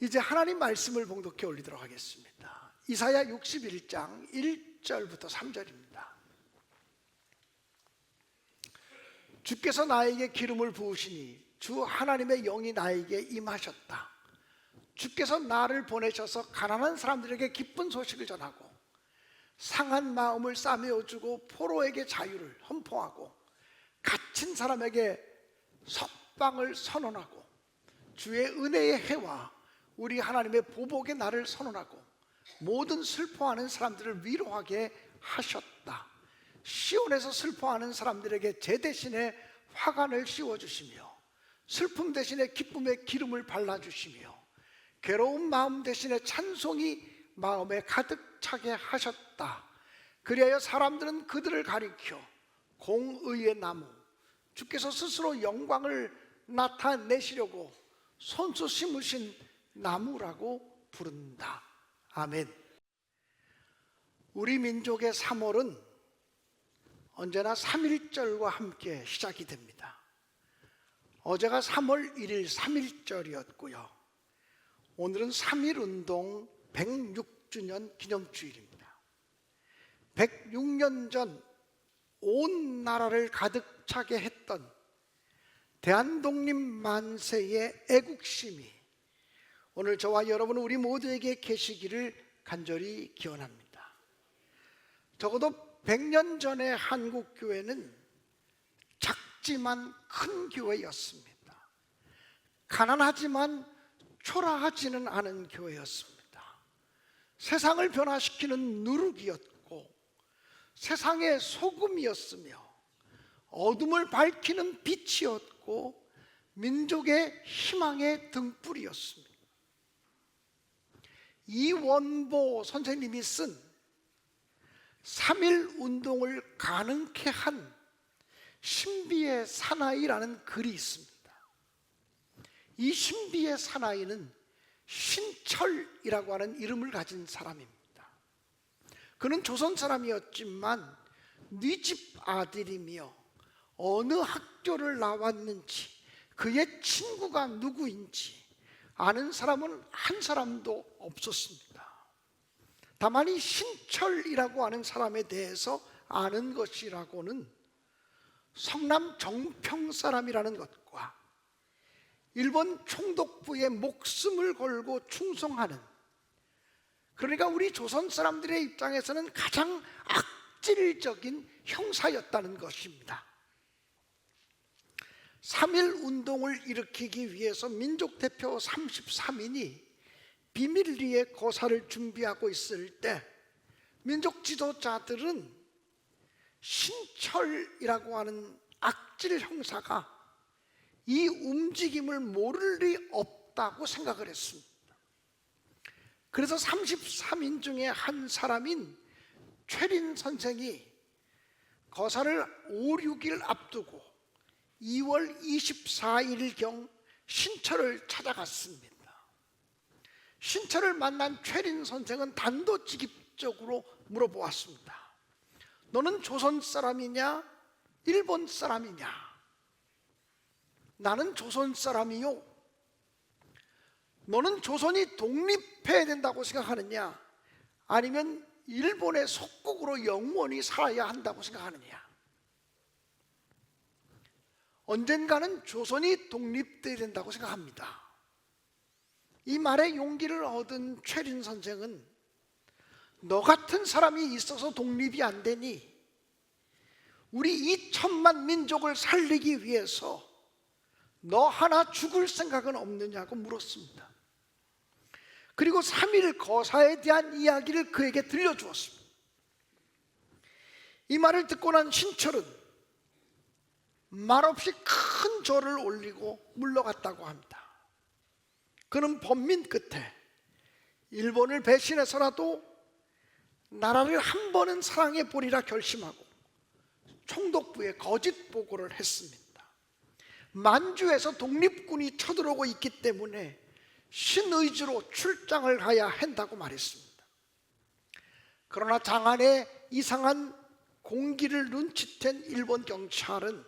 이제 하나님 말씀을 봉독해 올리도록 하겠습니다. 이사야 61장 1절부터 3절입니다. 주께서 나에게 기름을 부으시니 주 하나님의 영이 나에게 임하셨다. 주께서 나를 보내셔서 가난한 사람들에게 기쁜 소식을 전하고 상한 마음을 싸매어주고 포로에게 자유를 선포하고 갇힌 사람에게 석방을 선언하고 주의 은혜의 해와 우리 하나님의 보복의 날을 선언하고 모든 슬퍼하는 사람들을 위로하게 하셨다. 시온에서 슬퍼하는 사람들에게 제 대신에 화관을 씌워주시며 슬픔 대신에 기쁨의 기름을 발라주시며 괴로운 마음 대신에 찬송이 마음에 가득 차게 하셨다. 그리하여 사람들은 그들을 가리켜 공의의 나무, 주께서 스스로 영광을 나타내시려고 손수 심으신 나무라고 부른다. 아멘. 우리 민족의 3월은 언제나 3.1절과 함께 시작이 됩니다. 어제가 3월 1일 3.1절이었고요. 오늘은 3.1운동 106주년 기념주일입니다. 106년 전 온 나라를 가득 차게 했던 대한독립 만세의 애국심이 오늘 저와 여러분 우리 모두에게 계시기를 간절히 기원합니다. 적어도 100년 전의 한국교회는 작지만 큰 교회였습니다. 가난하지만 초라하지는 않은 교회였습니다. 세상을 변화시키는 누룩이었고 세상의 소금이었으며 어둠을 밝히는 빛이었고 민족의 희망의 등불이었습니다. 이원보 선생님이 쓴 3.1운동을 가능케 한 신비의 사나이라는 글이 있습니다. 이 신비의 사나이는 신철이라고 하는 이름을 가진 사람입니다. 그는 조선 사람이었지만 네 집 아들이며 어느 학교를 나왔는지 그의 친구가 누구인지 아는 사람은 한 사람도 없었습니다. 다만 이 신철이라고 하는 사람에 대해서 아는 것이라고는 성남 정평 사람이라는 것과 일본 총독부에 목숨을 걸고 충성하는, 그러니까 우리 조선 사람들의 입장에서는 가장 악질적인 형사였다는 것입니다. 3.1운동을 일으키기 위해서 민족대표 33인이 비밀리에 거사를 준비하고 있을 때 민족 지도자들은 신철이라고 하는 악질 형사가 이 움직임을 모를 리 없다고 생각을 했습니다. 그래서 33인 중에 한 사람인 최린 선생이 거사를 5, 6일 앞두고 2월 24일경 신철을 찾아갔습니다. 신철을 만난 최린 선생은 단도직입적으로 물어보았습니다. 너는 조선 사람이냐? 일본 사람이냐? 나는 조선 사람이요. 너는 조선이 독립해야 된다고 생각하느냐? 아니면 일본의 속국으로 영원히 살아야 한다고 생각하느냐? 언젠가는 조선이 독립돼야 된다고 생각합니다. 이 말에 용기를 얻은 최린 선생은 너 같은 사람이 있어서 독립이 안 되니 우리 2천만 민족을 살리기 위해서 너 하나 죽을 생각은 없느냐고 물었습니다. 그리고 3.1 거사에 대한 이야기를 그에게 들려주었습니다. 이 말을 듣고 난 신철은 말없이 큰 절을 올리고 물러갔다고 합니다. 그는 번민 끝에 일본을 배신해서라도 나라를 한 번은 사랑해 보리라 결심하고 총독부에 거짓 보고를 했습니다. 만주에서 독립군이 쳐들어오고 있기 때문에 신의주로 출장을 가야 한다고 말했습니다. 그러나 장안에 이상한 공기를 눈치챈 일본 경찰은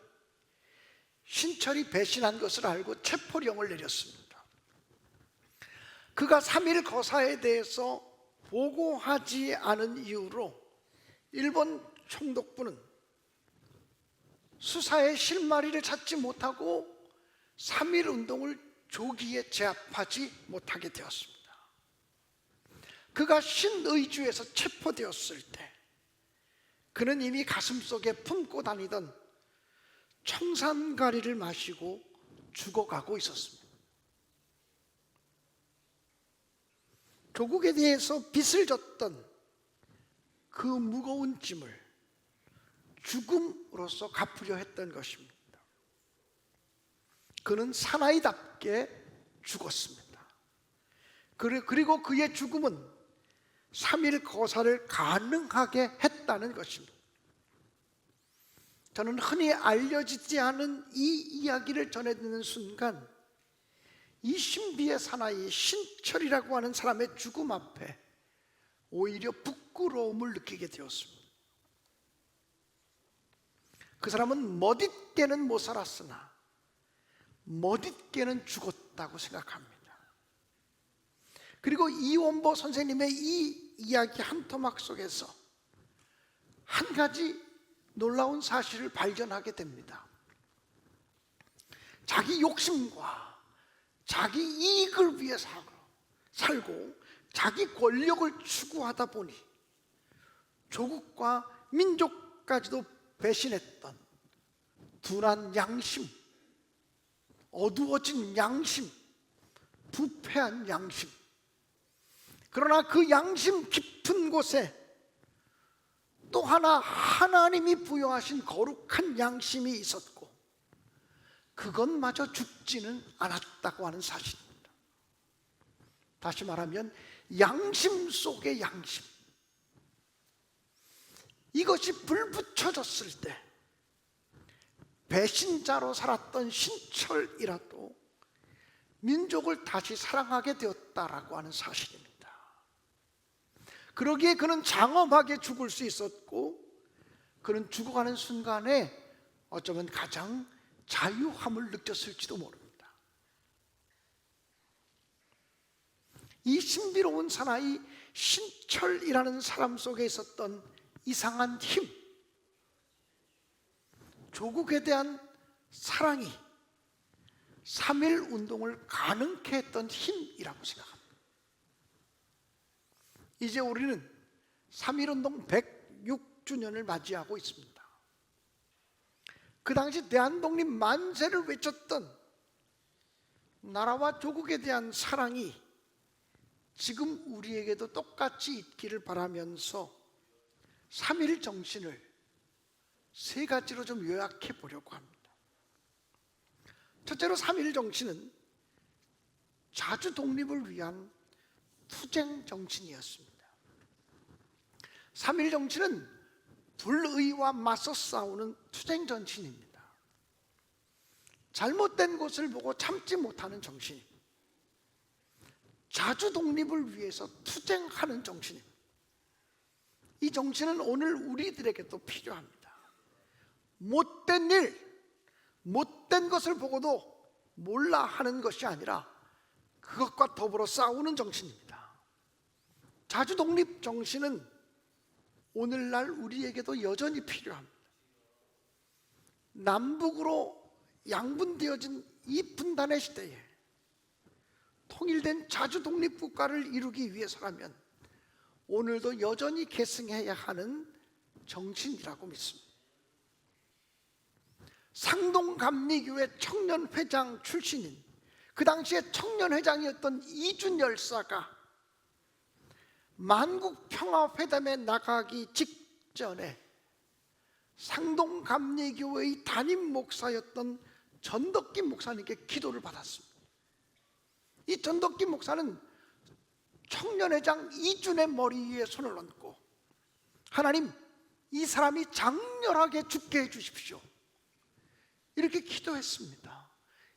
신철이 배신한 것을 알고 체포령을 내렸습니다. 그가 3일 거사에 대해서 보고하지 않은 이유로 일본 총독부는 수사의 실마리를 찾지 못하고 3일 운동을 조기에 제압하지 못하게 되었습니다. 그가 신의주에서 체포되었을 때 그는 이미 가슴속에 품고 다니던 청산가리를 마시고 죽어가고 있었습니다. 조국에 대해서 빚을 졌던 그 무거운 짐을 죽음으로써 갚으려 했던 것입니다. 그는 사나이답게 죽었습니다. 그리고 그의 죽음은 3일 거사를 가능하게 했다는 것입니다. 저는 흔히 알려지지 않은 이 이야기를 전해 듣는 순간 이 신비의 사나이 신철이라고 하는 사람의 죽음 앞에 오히려 부끄러움을 느끼게 되었습니다. 그 사람은 멋있게는 못 살았으나 멋있게는 죽었다고 생각합니다. 그리고 이원보 선생님의 이 이야기 한 토막 속에서 한 가지 놀라운 사실을 발견하게 됩니다. 자기 욕심과 자기 이익을 위해 살고 자기 권력을 추구하다 보니 조국과 민족까지도 배신했던 둔한 양심, 어두워진 양심, 부패한 양심, 그러나 그 양심 깊은 곳에 또 하나 하나님이 부여하신 거룩한 양심이 있었고 그것마저 죽지는 않았다고 하는 사실입니다. 다시 말하면 양심 속의 양심, 이것이 불붙여졌을 때 배신자로 살았던 신철이라도 민족을 다시 사랑하게 되었다라고 하는 사실입니다. 그러기에 그는 장엄하게 죽을 수 있었고 그는 죽어가는 순간에 어쩌면 가장 자유함을 느꼈을지도 모릅니다. 이 신비로운 사나이 신철이라는 사람 속에 있었던 이상한 힘, 조국에 대한 사랑이 3.1 운동을 가능케 했던 힘이라고 생각합니다. 이제 우리는 3.1 운동 106주년을 맞이하고 있습니다. 그 당시 대한독립 만세를 외쳤던 나라와 조국에 대한 사랑이 지금 우리에게도 똑같이 있기를 바라면서 3.1 정신을 세 가지로 좀 요약해 보려고 합니다. 첫째로 3.1 정신은 자주 독립을 위한 투쟁 정신이었습니다. 3.1 정신은 불의와 맞서 싸우는 투쟁 정신입니다. 잘못된 것을 보고 참지 못하는 정신, 자주 독립을 위해서 투쟁하는 정신입니다. 이 정신은 오늘 우리들에게도 필요합니다. 못된 일, 못된 것을 보고도 몰라 하는 것이 아니라 그것과 더불어 싸우는 정신입니다. 자주 독립 정신은 오늘날 우리에게도 여전히 필요합니다. 남북으로 양분되어진 이 분단의 시대에 통일된 자주 독립 국가를 이루기 위해서라면 오늘도 여전히 계승해야 하는 정신이라고 믿습니다. 상동감리교회 청년회장 출신인 그 당시에 청년회장이었던 이준 열사가 만국평화회담에 나가기 직전에 상동감리교회의 담임 목사였던 전덕기 목사님께 기도를 받았습니다. 이 전덕기 목사는 청년회장 이준의 머리 위에 손을 얹고 하나님, 이 사람이 장렬하게 죽게 해주십시오, 이렇게 기도했습니다.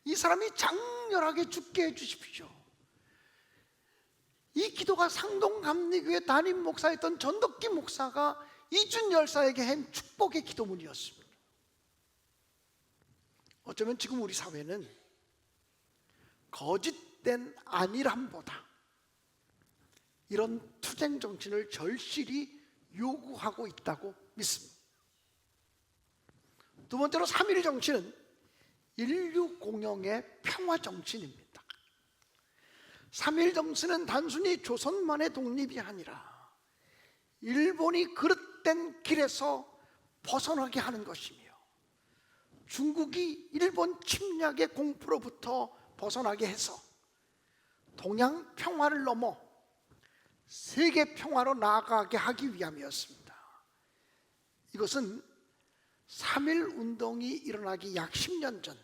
이 사람이 장렬하게 죽게 해주십시오. 이 기도가 상동감리교회 담임 목사였던 전덕기 목사가 이준 열사에게 한 축복의 기도문이었습니다. 어쩌면 지금 우리 사회는 거짓된 안일함보다 이런 투쟁 정신을 절실히 요구하고 있다고 믿습니다. 두 번째로 3.1 정신은 인류 공영의 평화 정신입니다. 3.1 정신은 단순히 조선만의 독립이 아니라 일본이 그릇된 길에서 벗어나게 하는 것이며 중국이 일본 침략의 공포로부터 벗어나게 해서 동양 평화를 넘어 세계 평화로 나아가게 하기 위함이었습니다. 이것은 3.1 운동이 일어나기 약 10년 전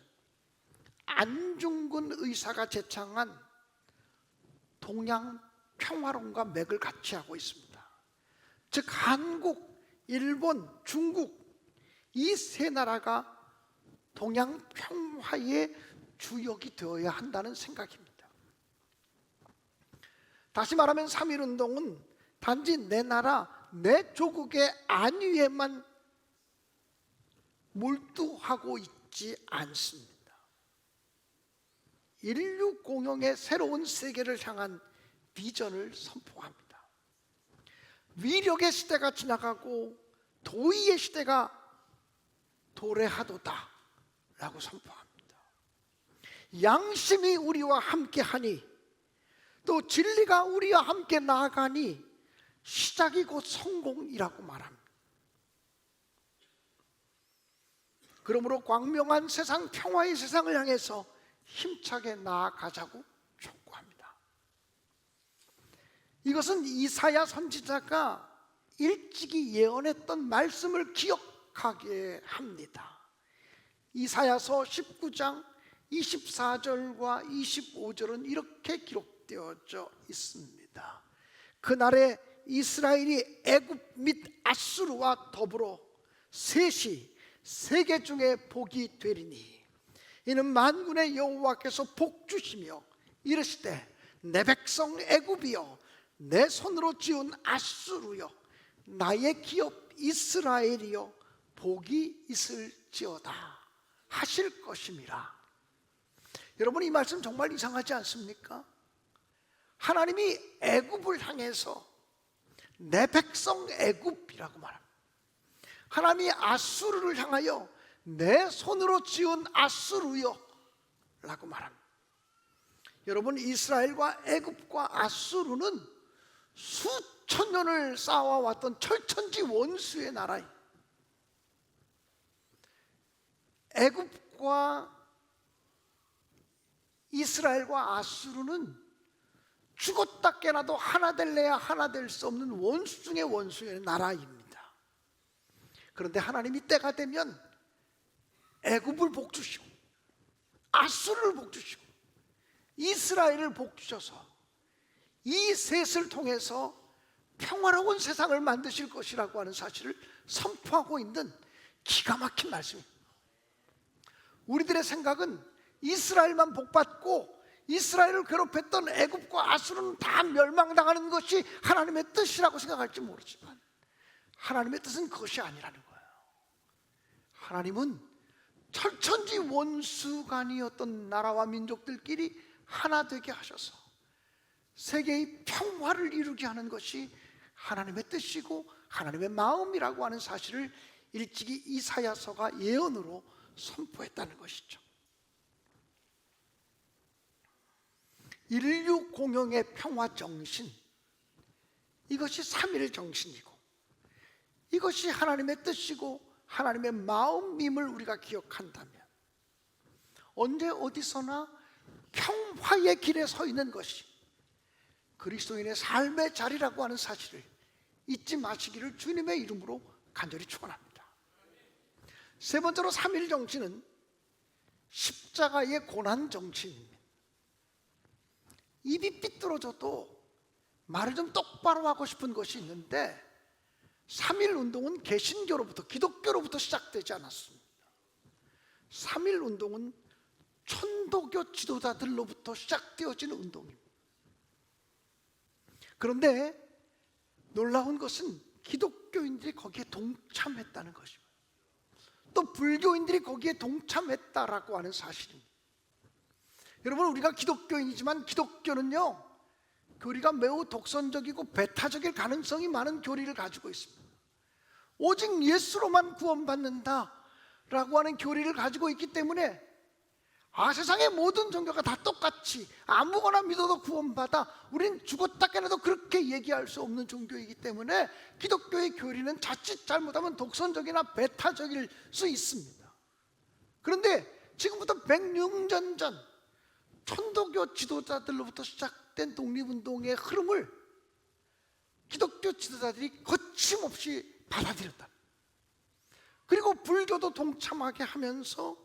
안중근 의사가 제창한 동양 평화론과 맥을 같이 하고 있습니다. 즉 한국, 일본, 중국 이 세 나라가 동양 평화의 주역이 되어야 한다는 생각입니다. 다시 말하면 3.1 운동은 단지 내 나라, 내 조국의 안위에만 몰두하고 있지 않습니다. 인류 공용의 새로운 세계를 향한 비전을 선포합니다. 위력의 시대가 지나가고 도의의 시대가 도래하도다 라고 선포합니다. 양심이 우리와 함께하니 또 진리가 우리와 함께 나아가니 시작이 곧 성공이라고 말합니다. 그러므로 광명한 세상, 평화의 세상을 향해서 힘차게 나아가자고 촉구합니다. 이것은 이사야 선지자가 일찍이 예언했던 말씀을 기억하게 합니다. 이사야서 19장 24절과 25절은 이렇게 기록되어져 있습니다. 그날에 이스라엘이 애굽 및 아수르와 더불어 셋이 세계 중에 복이 되리니 이는 만군의 여호와께서 복 주시며 이르시되 내 백성 애굽이여 내 손으로 지은 아수르여 나의 기업 이스라엘이여 복이 있을지어다 하실 것임이라. 여러분, 이 말씀 정말 이상하지 않습니까? 하나님이 애굽을 향해서 내 백성 애굽이라고 말합니다. 하나님이 아수르를 향하여 내 손으로 지은 아수르여 라고 말합니다. 여러분, 이스라엘과 애굽과 아수르는 수천 년을 쌓아왔던 철천지 원수의 나라입니다. 애굽과 이스라엘과 아수르는 죽었다 깨나도 하나 될래야 하나 될 수 없는 원수 중의 원수의 나라입니다. 그런데 하나님이 때가 되면 애굽을 복주시고 아수르를 복주시고 이스라엘을 복주셔서 이 셋을 통해서 평화로운 세상을 만드실 것이라고 하는 사실을 선포하고 있는 기가 막힌 말씀입니다. 우리들의 생각은 이스라엘만 복받고 이스라엘을 괴롭혔던 애굽과 아수르는 다 멸망당하는 것이 하나님의 뜻이라고 생각할지 모르지만 하나님의 뜻은 그것이 아니라는 거예요. 하나님은 철천지 원수간이었던 나라와 민족들끼리 하나 되게 하셔서 세계의 평화를 이루게 하는 것이 하나님의 뜻이고 하나님의 마음이라고 하는 사실을 일찍이 이사야서가 예언으로 선포했다는 것이죠. 인류 공영의 평화 정신, 이것이 3.1 정신이고 이것이 하나님의 뜻이고 하나님의 마음임을 우리가 기억한다면 언제 어디서나 평화의 길에 서 있는 것이 그리스도인의 삶의 자리라고 하는 사실을 잊지 마시기를 주님의 이름으로 간절히 축원합니다. 세 번째로 3.1 정신은 십자가의 고난 정신입니다. 입이 삐뚤어져도 말을 좀 똑바로 하고 싶은 것이 있는데 3.1 운동은 개신교로부터 기독교로부터 시작되지 않았습니다. 3.1 운동은 천도교 지도자들로부터 시작되어진 운동입니다. 그런데 놀라운 것은 기독교인들이 거기에 동참했다는 것입니다. 또 불교인들이 거기에 동참했다라고 하는 사실입니다. 여러분, 우리가 기독교인이지만 기독교는요 교리가 매우 독선적이고 배타적일 가능성이 많은 교리를 가지고 있습니다. 오직 예수로만 구원받는다라고 하는 교리를 가지고 있기 때문에 세상의 모든 종교가 다 똑같이 아무거나 믿어도 구원받아, 우린 죽었다 깨어나도 그렇게 얘기할 수 없는 종교이기 때문에 기독교의 교리는 자칫 잘못하면 독선적이나 배타적일 수 있습니다. 그런데 지금부터 106년 전 천도교 지도자들로부터 시작된 독립운동의 흐름을 기독교 지도자들이 거침없이 받아들였다. 그리고 불교도 동참하게 하면서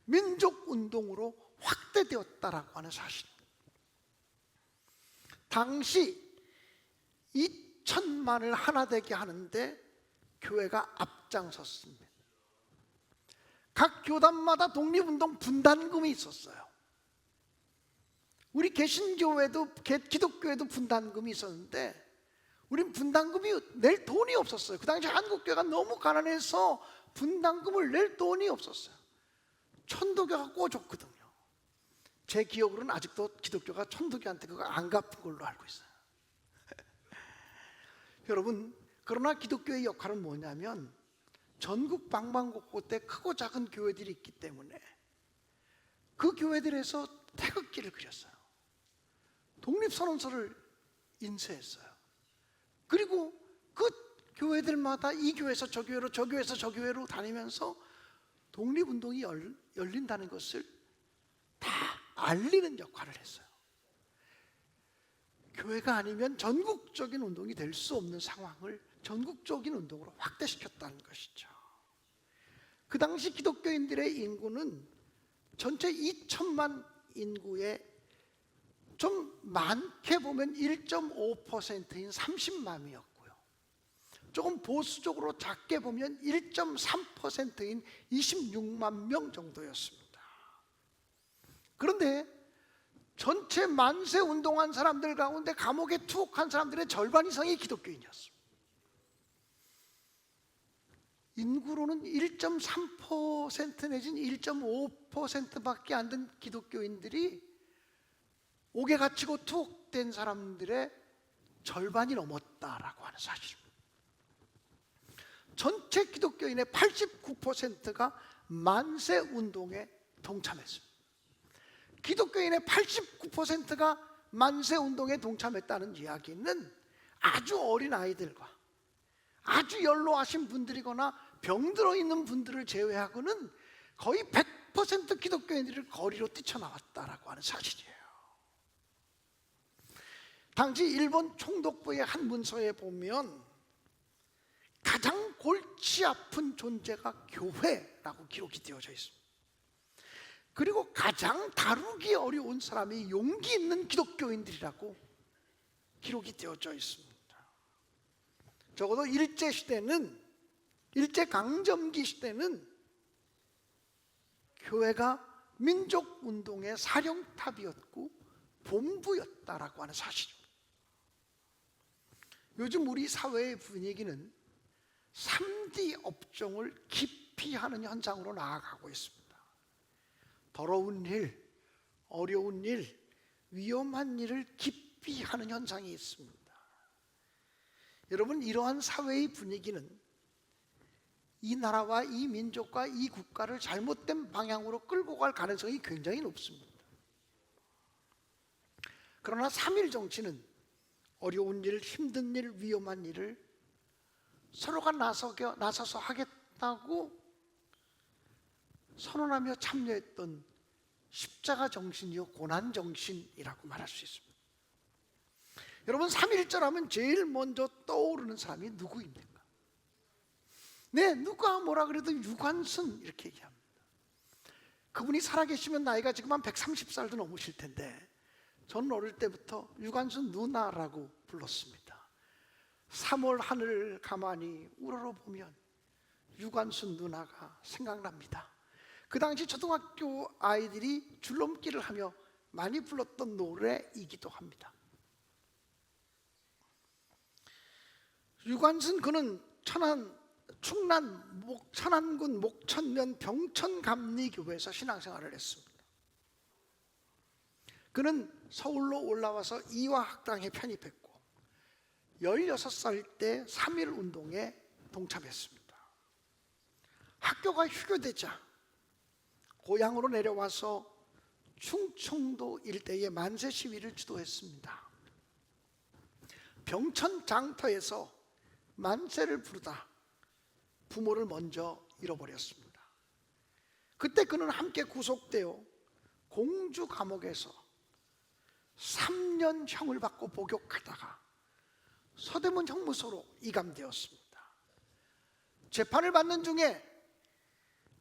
민족운동으로 확대되었다라고 하는 사실입니다. 당시 2천만을 하나 되게 하는데 교회가 앞장섰습니다. 각 교단마다 독립운동 분단금이 있었어요. 우리 개신교회도 기독교회도 분단금이 있었는데 우린 분단금이 낼 돈이 없었어요. 그 당시 한국교회가 너무 가난해서 분단금을 낼 돈이 없었어요. 천도교가 꿔줬거든요. 제 기억으로는 아직도 기독교가 천도교한테 그거 안 갚은 걸로 알고 있어요. 여러분, 그러나 기독교의 역할은 뭐냐면 전국 방방곡곡에 크고 작은 교회들이 있기 때문에 그 교회들에서 태극기를 그렸어요. 독립선언서를 인쇄했어요. 그리고 그 교회들마다 이 교회에서 저 교회로, 저 교회에서 저 교회로 다니면서 독립운동이 열린다는 것을 다 알리는 역할을 했어요. 교회가 아니면 전국적인 운동이 될 수 없는 상황을 전국적인 운동으로 확대시켰다는 것이죠. 그 당시 기독교인들의 인구는 전체 2천만 인구의 좀 많게 보면 1.5%인 30만이었고요. 조금 보수적으로 작게 보면 1.3%인 26만 명 정도였습니다. 그런데 전체 만세 운동한 사람들 가운데 감옥에 투옥한 사람들의 절반 이상이 기독교인이었습니다. 인구로는 1.3% 내지는 1.5%밖에 안 된 기독교인들이 옥에 갇히고 투옥된 사람들의 절반이 넘었다라고 하는 사실입니다. 전체 기독교인의 89%가 만세 운동에 동참했습니다. 기독교인의 89%가 만세 운동에 동참했다는 이야기는 아주 어린 아이들과 아주 연로하신 분들이거나 병들어 있는 분들을 제외하고는 거의 100% 기독교인들이 거리로 뛰쳐나왔다라고 하는 사실이에요. 당시 일본 총독부의 한 문서에 보면 가장 골치 아픈 존재가 교회라고 기록이 되어져 있습니다. 그리고 가장 다루기 어려운 사람이 용기 있는 기독교인들이라고 기록이 되어져 있습니다. 적어도 일제강점기 시대는 교회가 민족운동의 사령탑이었고 본부였다라고 하는 사실입니다. 요즘 우리 사회의 분위기는 3D 업종을 깊이 하는 현상으로 나아가고 있습니다. 더러운 일, 어려운 일, 위험한 일을 깊이 하는 현상이 있습니다. 여러분, 이러한 사회의 분위기는 이 나라와 이 민족과 이 국가를 잘못된 방향으로 끌고 갈 가능성이 굉장히 높습니다. 그러나 3.1 정치는 어려운 일, 힘든 일, 위험한 일을 서로가 나서서 하겠다고 선언하며 참여했던 십자가 정신이요 고난 정신이라고 말할 수 있습니다. 여러분, 3.1절 하면 제일 먼저 떠오르는 사람이 누구입니까? 네, 누가 뭐라 그래도 유관순 이렇게 얘기합니다. 그분이 살아계시면 나이가 지금 한 130살도 넘으실 텐데 저는 어릴 때부터 유관순 누나라고 불렀습니다. 3월 하늘을 가만히 우러러보면 유관순 누나가 생각납니다. 그 당시 초등학교 아이들이 줄넘기를 하며 많이 불렀던 노래이기도 합니다. 유관순 그는 천안군 목천면 병천감리교회에서 신앙생활을 했습니다. 그는 서울로 올라와서 이화학당에 편입했고 16살 때 3.1 운동에 동참했습니다. 학교가 휴교되자 고향으로 내려와서 충청도 일대의 만세 시위를 주도했습니다. 병천 장터에서 만세를 부르다 부모를 먼저 잃어버렸습니다. 그때 그는 함께 구속되어 공주 감옥에서 3년형을 받고 복역하다가 서대문 형무소로 이감되었습니다. 재판을 받는 중에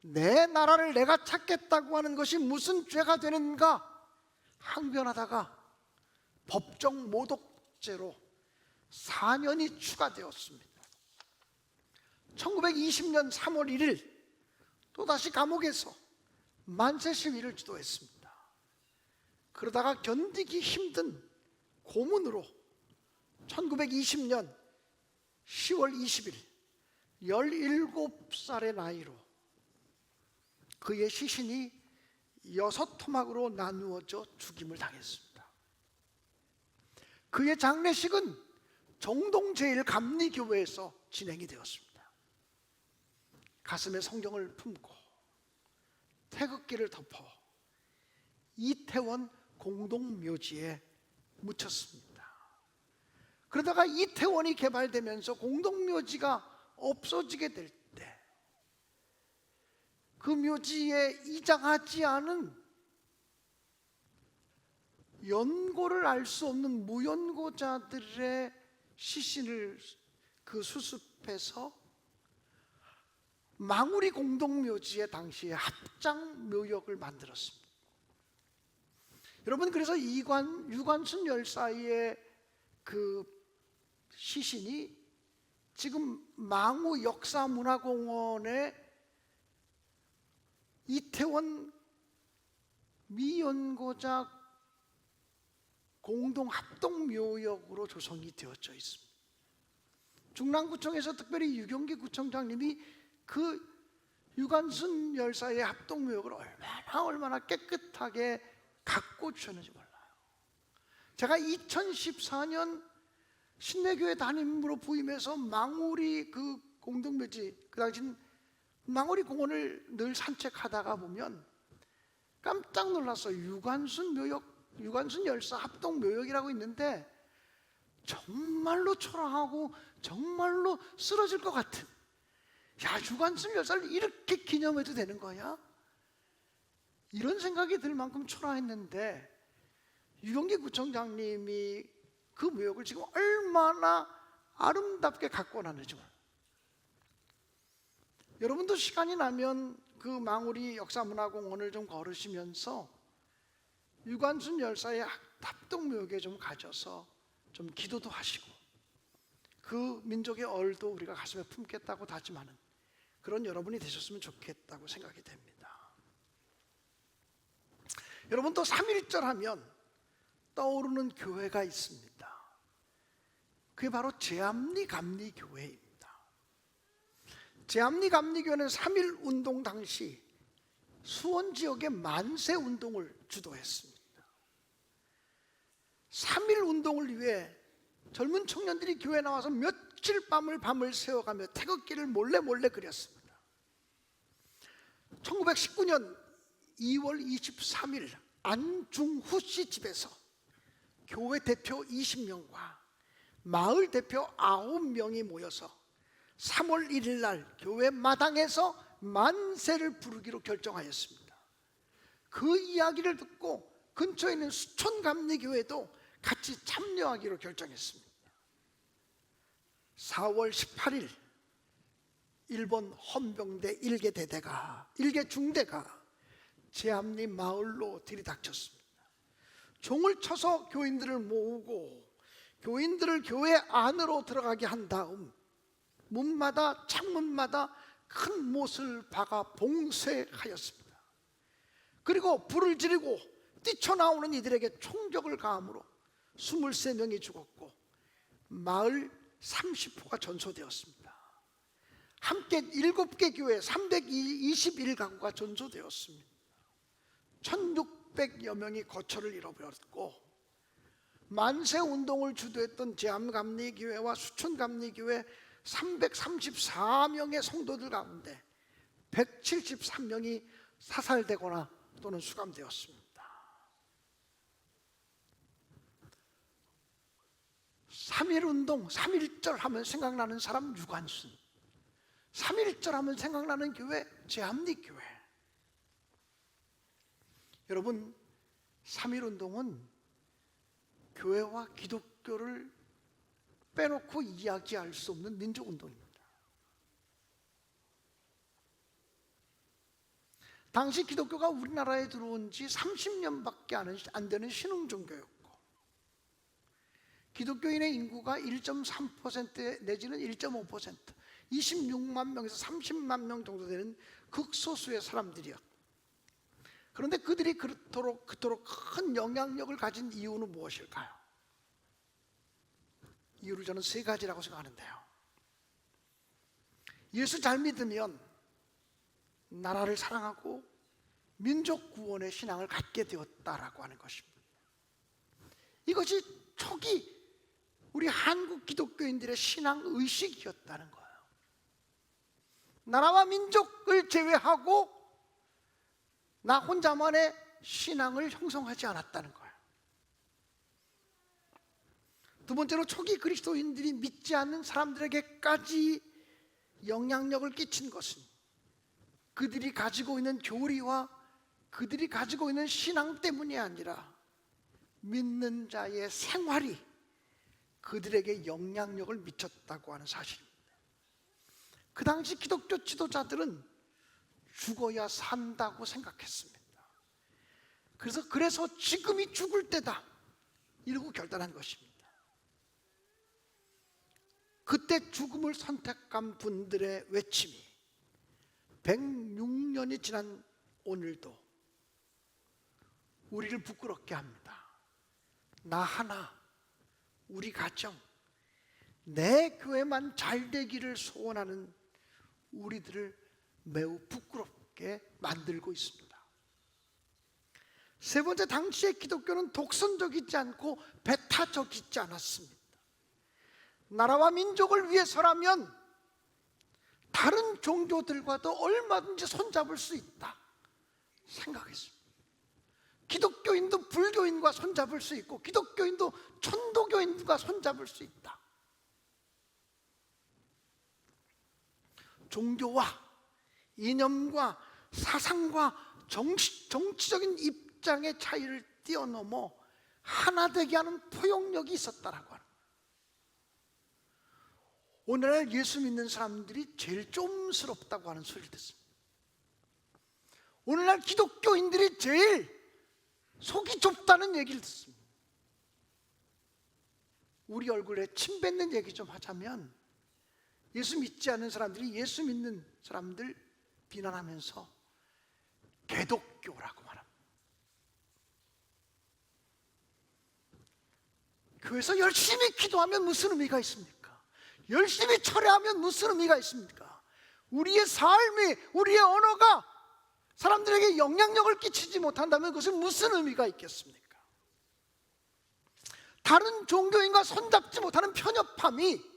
내 나라를 내가 찾겠다고 하는 것이 무슨 죄가 되는가 항변하다가 법정 모독죄로 4년이 추가되었습니다. 1920년 3월 1일 또다시 감옥에서 만세 시위를 주도했습니다. 그러다가 견디기 힘든 고문으로 1920년 10월 20일 17살의 나이로 그의 시신이 6토막으로 나누어져 죽임을 당했습니다. 그의 장례식은 정동 제1감리교회에서 진행이 되었습니다. 가슴에 성경을 품고 태극기를 덮어 이태원 공동묘지에 묻혔습니다. 그러다가 이태원이 개발되면서 공동묘지가 없어지게 될 때 그 묘지에 이장하지 않은 연고를 알 수 없는 무연고자들의 시신을 그 수습해서 망우리 공동묘지에 당시에 합장묘역을 만들었습니다. 여러분, 그래서 유관순 열사의 그 시신이 지금 망우 역사문화공원에 이태원 미연고자 공동합동묘역으로 조성이 되어져 있습니다. 중랑구청에서 특별히 유경기 구청장님이 그 유관순 열사의 합동묘역을 얼마나 깨끗하게 갖고 주셨는지 몰라요. 제가 2014년 신내교회 담임으로 부임해서 망우리 그 공동묘지, 그 당시 망우리 공원을 늘 산책하다가 보면 깜짝 놀랐어요. 유관순 열사 합동 묘역이라고 있는데 정말로 초라하고 정말로 쓰러질 것 같은, 야, 유관순 열사를 이렇게 기념해도 되는 거야? 이런 생각이 들 만큼 초라했는데 유경기 구청장님이 그 묘역을 지금 얼마나 아름답게 갖고 놨는지 몰라요. 여러분도 시간이 나면 그 망우리 역사문화공원을 좀 걸으시면서 유관순 열사의 합동묘역에 좀 가셔서 좀 기도도 하시고 그 민족의 얼도 우리가 가슴에 품겠다고 다짐하는 그런 여러분이 되셨으면 좋겠다고 생각이 됩니다. 여러분, 또 3.1절 하면 떠오르는 교회가 있습니다. 그게 바로 제암리감리교회입니다. 제암리감리교회는 3.1 운동 당시 수원 지역의 만세 운동을 주도했습니다. 3.1 운동을 위해 젊은 청년들이 교회에 나와서 며칠 밤을 새워가며 태극기를 몰래 그렸습니다. 1919년 2월 23일 안중후 씨 집에서 교회 대표 20명과 마을 대표 9명이 모여서 3월 1일 날 교회 마당에서 만세를 부르기로 결정하였습니다. 그 이야기를 듣고 근처에 있는 수촌감리교회도 같이 참여하기로 결정했습니다. 4월 18일 일본 헌병대 1개 대대가 1개 중대가 제암리 마을로 들이닥쳤습니다. 종을 쳐서 교인들을 모으고 교인들을 교회 안으로 들어가게 한 다음 문마다 창문마다 큰 못을 박아 봉쇄하였습니다. 그리고 불을 지르고 뛰쳐나오는 이들에게 총격을 가함으로 23명이 죽었고 마을 30호가 전소되었습니다. 함께 7개 교회 321가구가 전소되었습니다. 1600여 명이 거처를 잃어버렸고 만세 운동을 주도했던 제암감리교회와 수천감리교회 334명의 성도들 가운데 173명이 사살되거나 또는 수감되었습니다. 3.1운동, 3.1절 하면 생각나는 사람 유관순, 3.1절 하면 생각나는 교회 제암리교회. 여러분, 3.1운동은 교회와 기독교를 빼놓고 이야기할 수 없는 민족운동입니다. 당시 기독교가 우리나라에 들어온 지 30년밖에 안 되는 신흥종교였고, 기독교인의 인구가 1.3% 내지는 1.5%, 26만 명에서 30만 명 정도 되는 극소수의 사람들이었고, 그런데 그들이 그토록 큰 영향력을 가진 이유는 무엇일까요? 이유를 저는 세 가지라고 생각하는데요. 예수 잘 믿으면 나라를 사랑하고 민족 구원의 신앙을 갖게 되었다라고 하는 것입니다. 이것이 초기 우리 한국 기독교인들의 신앙 의식이었다는 거예요. 나라와 민족을 제외하고 나 혼자만의 신앙을 형성하지 않았다는 거예요. 두 번째로, 초기 그리스도인들이 믿지 않는 사람들에게까지 영향력을 끼친 것은 그들이 가지고 있는 교리와 그들이 가지고 있는 신앙 때문이 아니라 믿는 자의 생활이 그들에게 영향력을 미쳤다고 하는 사실입니다. 그 당시 기독교 지도자들은 죽어야 산다고 생각했습니다. 그래서 지금이 죽을 때다 이러고 결단한 것입니다. 그때 죽음을 선택한 분들의 외침이 106년이 지난 오늘도 우리를 부끄럽게 합니다. 나 하나, 우리 가정, 내 교회만 잘 되기를 소원하는 우리들을 매우 부끄럽게 만들고 있습니다. 세 번째, 당시의 기독교는 독선적이지 않고 배타적이지 않았습니다. 나라와 민족을 위해서라면 다른 종교들과도 얼마든지 손잡을 수 있다 생각했습니다. 기독교인도 불교인과 손잡을 수 있고 기독교인도 천도교인과 손잡을 수 있다. 종교와 이념과 사상과 정치적인 입장의 차이를 뛰어넘어 하나 되게 하는 포용력이 있었다라고 하는 거예요. 오늘날 예수 믿는 사람들이 제일 좀스럽다고 하는 소리를 듣습니다. 오늘날 기독교인들이 제일 속이 좁다는 얘기를 듣습니다. 우리 얼굴에 침 뱉는 얘기 좀 하자면, 예수 믿지 않는 사람들이 예수 믿는 사람들 비난하면서 개독교라고 말합니다. 교회에서 열심히 기도하면 무슨 의미가 있습니까? 열심히 철회하면 무슨 의미가 있습니까? 우리의 삶이, 우리의 언어가 사람들에게 영향력을 끼치지 못한다면 그것은 무슨 의미가 있겠습니까? 다른 종교인과 손잡지 못하는 편협함이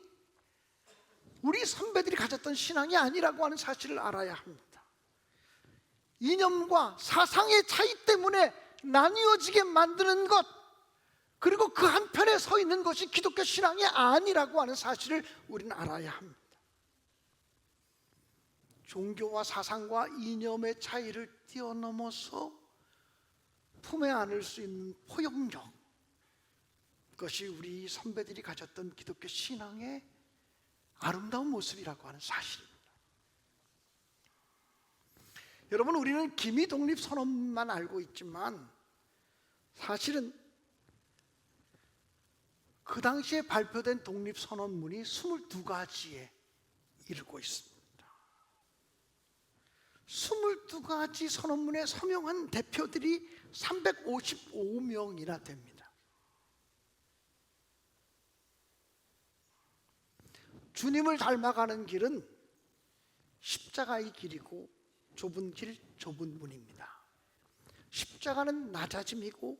우리 선배들이 가졌던 신앙이 아니라고 하는 사실을 알아야 합니다. 이념과 사상의 차이 때문에 나뉘어지게 만드는 것, 그리고 그 한편에 서 있는 것이 기독교 신앙이 아니라고 하는 사실을 우리는 알아야 합니다. 종교와 사상과 이념의 차이를 뛰어넘어서 품에 안을 수 있는 포용력, 그것이 우리 선배들이 가졌던 기독교 신앙의 아름다운 모습이라고 하는 사실입니다. 여러분, 우리는 기미독립선언만 알고 있지만 사실은 그 당시에 발표된 독립선언문이 22가지에 이르고 있습니다. 22가지 선언문에 서명한 대표들이 355명이나 됩니다. 주님을 닮아가는 길은 십자가의 길이고 좁은 길, 좁은 문입니다. 십자가는 낮아짐이고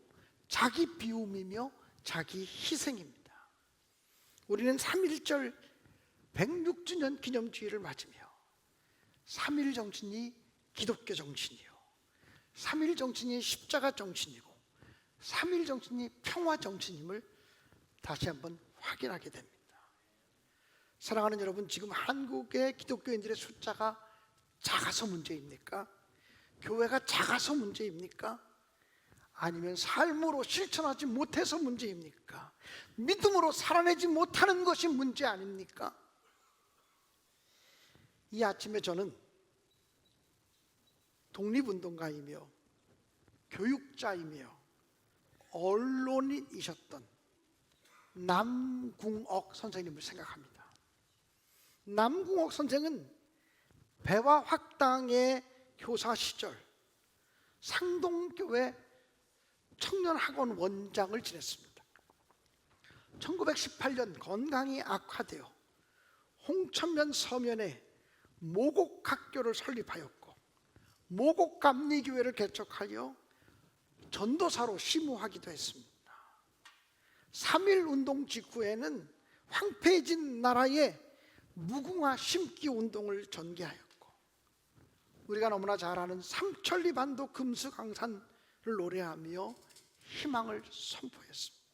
자기 비움이며 자기 희생입니다. 우리는 3.1절 106주년 기념주의를 맞으며 3.1 정신이 기독교 정신이요, 3.1 정신이 십자가 정신이고 3.1 정신이 평화 정신임을 다시 한번 확인하게 됩니다. 사랑하는 여러분, 지금 한국의 기독교인들의 숫자가 작아서 문제입니까? 교회가 작아서 문제입니까? 아니면 삶으로 실천하지 못해서 문제입니까? 믿음으로 살아내지 못하는 것이 문제 아닙니까? 이 아침에 저는 독립운동가이며 교육자이며 언론인이셨던 남궁옥 선생님을 생각합니다. 남궁옥 선생은 배화 학당의 교사 시절 상동교회 청년학원 원장을 지냈습니다. 1918년 건강이 악화되어 홍천면 서면에 모곡학교를 설립하였고 모곡감리교회를 개척하여 전도사로 심우하기도 했습니다. 3.1 운동 직후에는 황폐해진 나라에 무궁화 심기 운동을 전개하였고 우리가 너무나 잘 아는 삼천리 반도 금수강산을 노래하며 희망을 선포했습니다.